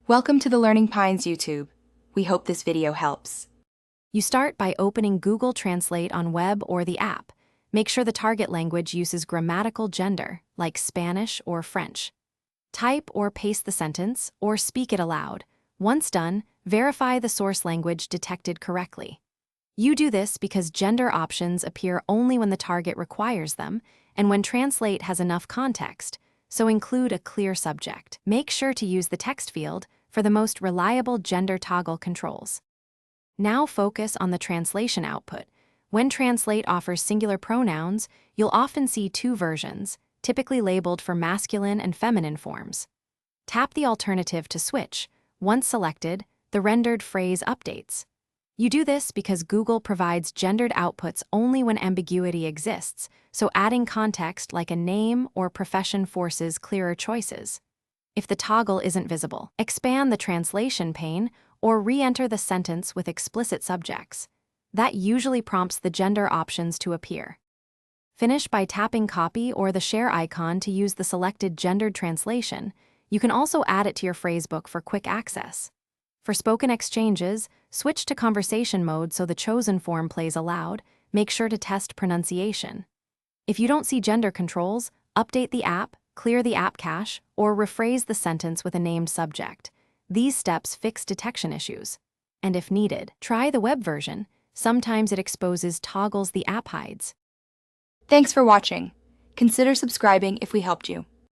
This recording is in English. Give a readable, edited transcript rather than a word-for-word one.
Welcome to the Learning Pines YouTube. We hope this video helps. You start by opening Google Translate on web or the app. Make sure the target language uses grammatical gender, like Spanish or French. Type or paste the sentence, or speak it aloud. Once done, verify the source language detected correctly. You do this because gender options appear only when the target requires them and when Translate has enough context, so include a clear subject. Make sure to use the text field for the most reliable gender toggle controls. Now focus on the translation output. When Translate offers singular pronouns, you'll often see two versions, typically labeled for masculine and feminine forms. Tap the alternative to switch. Once selected, the rendered phrase updates. You do this because Google provides gendered outputs only when ambiguity exists, so adding context like a name or profession forces clearer choices. If the toggle isn't visible, expand the translation pane or re-enter the sentence with explicit subjects. That usually prompts the gender options to appear. Finish by tapping copy or the share icon to use the selected gendered translation. You can also add it to your phrasebook for quick access. For spoken exchanges, switch to conversation mode so the chosen form plays aloud. Make sure to test pronunciation. If you don't see gender controls, update the app, clear the app cache, or rephrase the sentence with a named subject. These steps fix detection issues. And if needed, try the web version. Sometimes it exposes toggles the app hides. Thanks for watching. Consider subscribing if we helped you.